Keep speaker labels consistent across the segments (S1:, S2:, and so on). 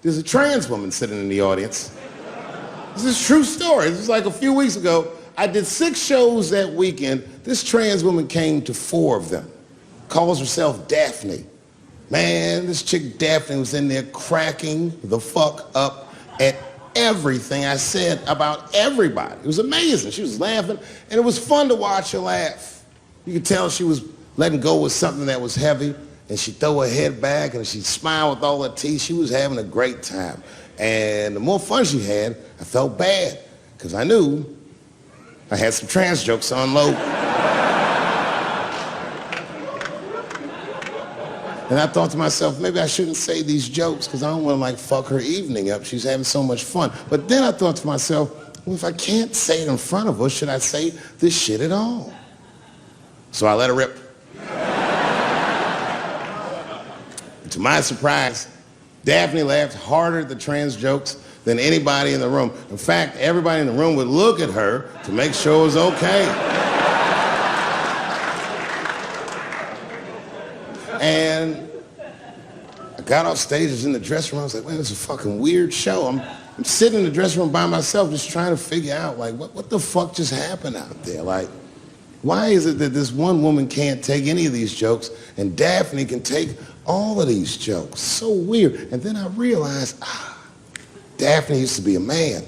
S1: there's a trans woman sitting in the audience. This is a true story. This was like a few weeks ago. I did 6 shows that weekend. This trans woman came to 4 of them. Calls herself Daphne. Man, this chick Daphne was in there cracking the fuck up at everything I said about everybody. It was amazing. She was laughing, and it was fun to watch her laugh. You could tell she was letting go with something that was heavy, and she'd throw her head back, and she'd smile with all her teeth. She was having a great time. And the more fun she had, I felt bad, because I knew I had some trans jokes to unload. And I thought to myself, maybe I shouldn't say these jokes because I don't want to like fuck her evening up. She's having so much fun. But then I thought to myself, well, if I can't say it in front of her, should I say this shit at all? So I let her rip. To my surprise, Daphne laughed harder at the trans jokes than anybody in the room. In fact, everybody in the room would look at her to make sure it was okay. And I got off stage, I was in the dressing room, I was like, man, this is a fucking weird show. I'm sitting in the dressing room by myself just trying to figure out, like, what the fuck just happened out there? Like, why is it that this one woman can't take any of these jokes and Daphne can take all of these jokes? So weird. And then I realized, Daphne used to be a man.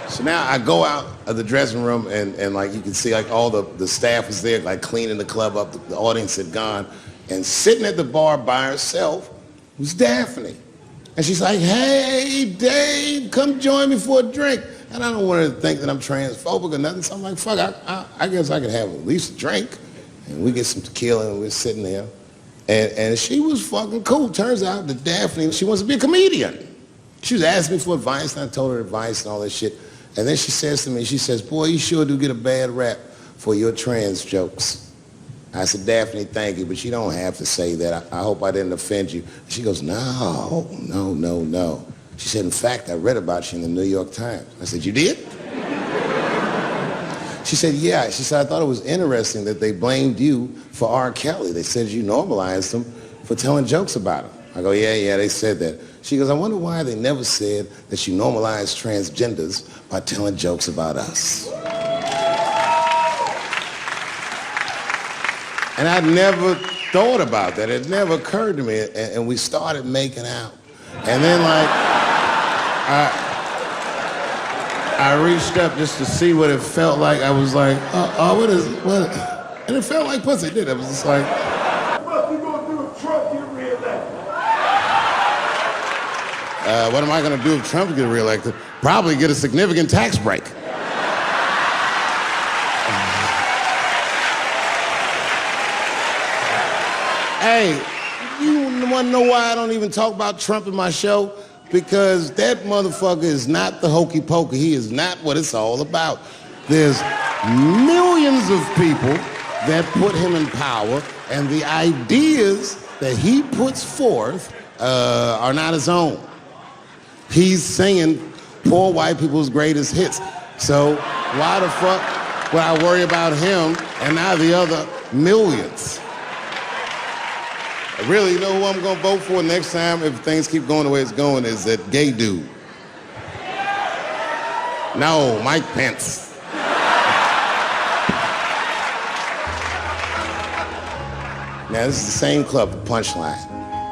S1: So now I go out of the dressing room and like you can see like all the staff was there like cleaning the club up, the audience had gone, and sitting at the bar by herself was Daphne. And she's like, hey Dave, come join me for a drink. And I don't want her to think that I'm transphobic or nothing, so I'm like, fuck, I guess I could have at least a drink. And we get some tequila and we're sitting there. And she was fucking cool. Turns out that Daphne, she wants to be a comedian. She was asking me for advice and I told her advice and all that shit. And then she says to me, she says, boy, you sure do get a bad rap for your trans jokes. I said, Daphne, thank you, but you don't have to say that. I hope I didn't offend you. She goes, no. She said, in fact, I read about you in the New York Times. I said, you did? She said, yeah. She said, I thought it was interesting that they blamed you for R. Kelly. They said you normalized him for telling jokes about him. I go, yeah, they said that. She goes, I wonder why they never said that you normalized transgenders by telling jokes about us. And I'd never thought about that. It never occurred to me. And we started making out. And then like, I reached up just to see what it felt like. I was like, what? And it felt like pussy, did it? It was just like.
S2: What you gonna do if Trump get reelected?
S1: What am I gonna do if Trump gets reelected? Probably get a significant tax break. Hey, you wanna know why I don't even talk about Trump in my show? Because that motherfucker is not the hokey pokey. He is not what it's all about. There's millions of people that put him in power, and the ideas that he puts forth are not his own. He's singing poor white people's greatest hits. So why the fuck would I worry about him and not the other millions? Really, you know who I'm gonna vote for next time if things keep going the way it's going is that gay dude. No, Mike Pence. Now this is the same club, the Punchline.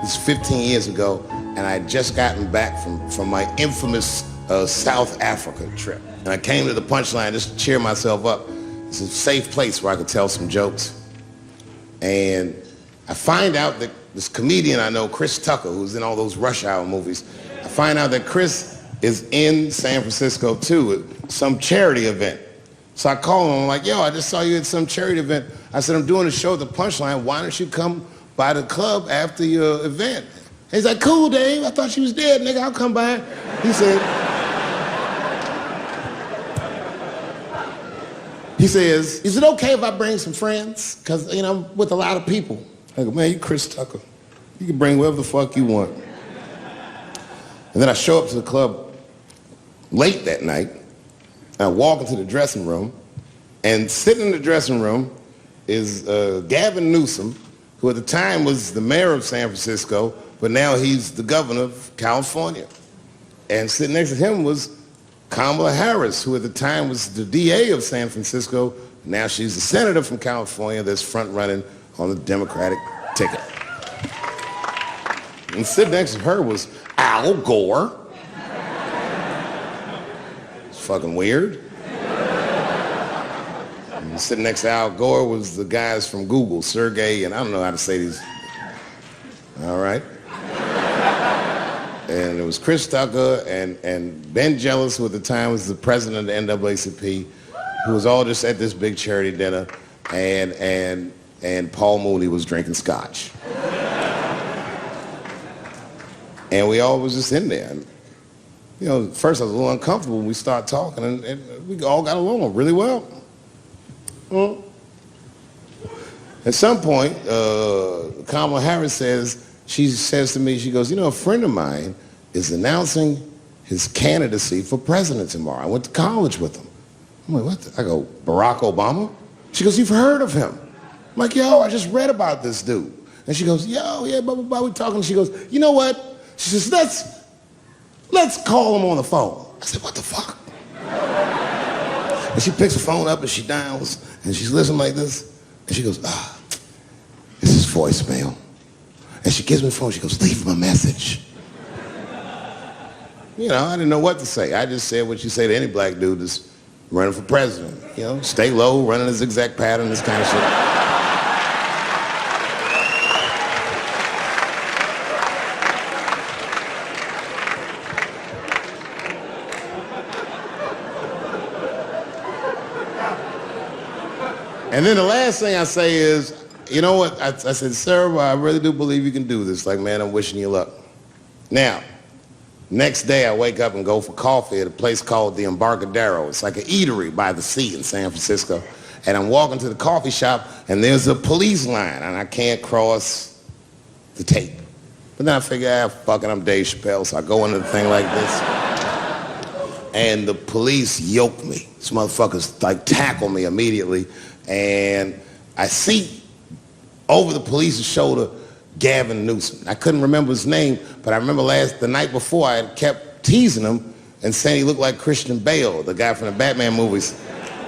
S1: This is 15 years ago, and I had just gotten back from my infamous South Africa trip. And I came to the Punchline just to cheer myself up. It's a safe place where I could tell some jokes. And I find out that this comedian I know, Chris Tucker, who's in all those Rush Hour movies, I find out that Chris is in San Francisco too at some charity event. So I call him, I'm like, yo, I just saw you at some charity event. I said, I'm doing a show at the Punchline. Why don't you come by the club after your event? He's like, cool, Dave. I thought she was dead, nigga. I'll come by. He says, is it okay if I bring some friends? Because, you know, I'm with a lot of people. I go, man, you Chris Tucker. You can bring whoever the fuck you want. And then I show up to the club late that night. And I walk into the dressing room. And sitting in the dressing room is Gavin Newsom, who at the time was the mayor of San Francisco, but now he's the governor of California. And sitting next to him was Kamala Harris, who at the time was the DA of San Francisco. Now she's the senator from California that's front-running on the Democratic ticket. And sitting next to her was Al Gore. It's fucking weird. And sitting next to Al Gore was the guys from Google, Sergey, and I don't know how to say these. All right. And it was Chris Tucker and Ben Jealous, who at the time was the president of the NAACP, who was all just at this big charity dinner, and Paul Mooney was drinking scotch. And we all was just in there. And, you know, at first I was a little uncomfortable when we started talking, and we all got along really well. At some point, Kamala Harris she says to me, she goes, you know, a friend of mine is announcing his candidacy for president tomorrow. I went to college with him. I'm like, what? I go, Barack Obama? She goes, you've heard of him? I'm like, yo, I just read about this dude. And she goes, yo, yeah, blah, blah, blah, we talking. She goes, you know what? She says, let's call him on the phone. I said, what the fuck? And she picks the phone up and she dials and she's listening like this. And she goes, this is voicemail. And she gives me the phone. She goes, leave him a message. You know, I didn't know what to say. I just said what you say to any black dude that's running for president. You know, stay low, running a zigzag pattern, this kind of shit. And then the last thing I say is, you know what? I said, sir, I really do believe you can do this. Like, man, I'm wishing you luck. Now, next day I wake up and go for coffee at a place called the Embarcadero. It's like an eatery by the sea in San Francisco. And I'm walking to the coffee shop and there's a police line and I can't cross the tape. But then I figure, fuck it, I'm Dave Chappelle, so I go into the thing like this. And the police yoke me. These motherfuckers like tackle me immediately. And I see over the police's shoulder Gavin Newsom. I couldn't remember his name, but I remember the night before I had kept teasing him and saying he looked like Christian Bale, the guy from the Batman movies.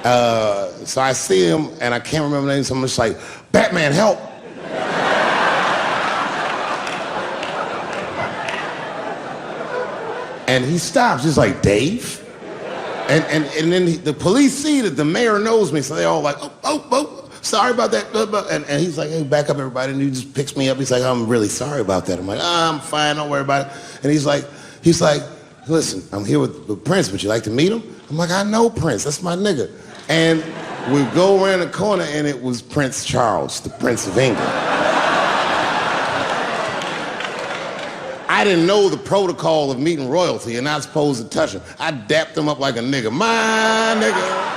S1: So I see him and I can't remember the name, so I'm just like, Batman, help! And he stops, he's like, Dave? And then the police see that the mayor knows me, so they're all like, oh, sorry about that. And he's like, hey, back up, everybody. And he just picks me up. He's like, I'm really sorry about that. I'm like, I'm fine, don't worry about it. And he's like, listen, I'm here with Prince. Would you like to meet him? I'm like, I know Prince. That's my nigga. And we go around the corner, and it was Prince Charles, the Prince of England. I didn't know the protocol of meeting royalty. You're not supposed to touch him. I dapped him up like a nigga. My nigga.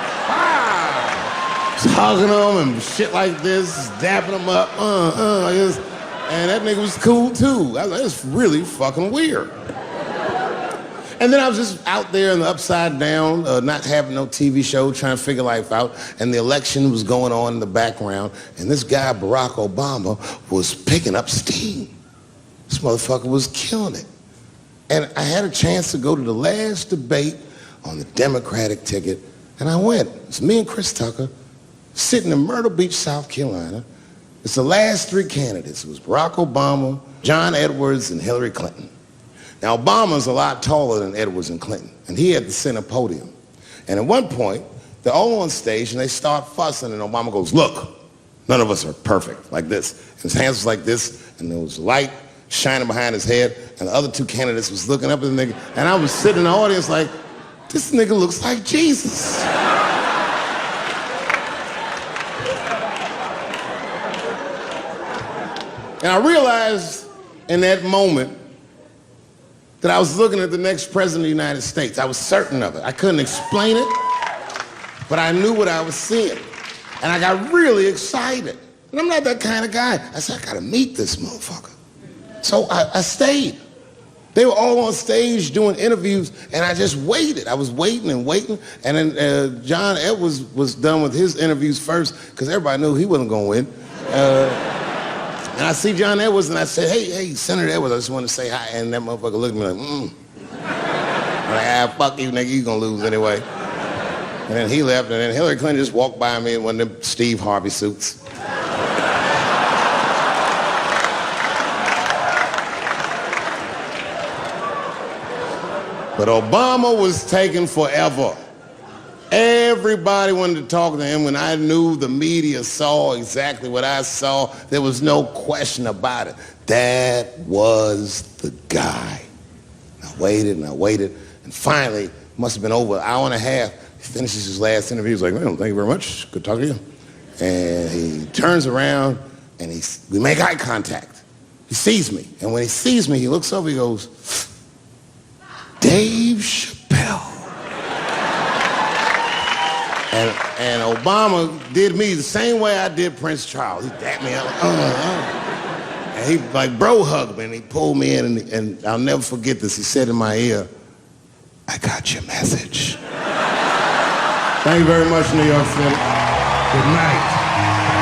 S1: Just hugging him and shit like this, dapping him up. And that nigga was cool too. I was like, it's really fucking weird. And then I was just out there in the upside down, not having no TV show, trying to figure life out. And the election was going on in the background. And this guy, Barack Obama, was picking up steam. This motherfucker was killing it. And I had a chance to go to the last debate on the Democratic ticket, and I went. It's me and Chris Tucker sitting in Myrtle Beach, South Carolina. It's the last three candidates. It was Barack Obama, John Edwards, and Hillary Clinton. Now, Obama's a lot taller than Edwards and Clinton, and he had the center podium. And at one point, they're all on stage, and they start fussing, and Obama goes, look, none of us are perfect, like this. And his hands was like this, and there was light shining behind his head, and the other two candidates was looking up at the nigga, and I was sitting in the audience like, this nigga looks like Jesus. And I realized in that moment that I was looking at the next president of the United States. I was certain of it. I couldn't explain it, but I knew what I was seeing. And I got really excited. And I'm not that kind of guy. I said, I gotta meet this motherfucker. So I stayed. They were all on stage doing interviews, and I just waited. I was waiting and waiting, and then John Edwards was done with his interviews first, because everybody knew he wasn't going to win. And I see John Edwards, and I said, hey, Senator Edwards, I just want to say hi. And that motherfucker looked at me like, I'm like, fuck you, nigga, you gonna lose anyway. And then he left, and then Hillary Clinton just walked by me in one of them Steve Harvey suits. But Obama was taking forever. Everybody wanted to talk to him. When I knew the media saw exactly what I saw, there was no question about it. That was the guy. I waited, and finally, must have been over an hour and a half, he finishes his last interview. He's like, well, thank you very much. Good talking to you. And he turns around, and we make eye contact. He sees me, and when he sees me, he looks over, he goes, Dave Chappelle. And Obama did me the same way I did Prince Charles. He dapped me up, and he like bro hugged me, and he pulled me in, and I'll never forget this. He said in my ear, I got your message. Thank you very much, New York City. Good night.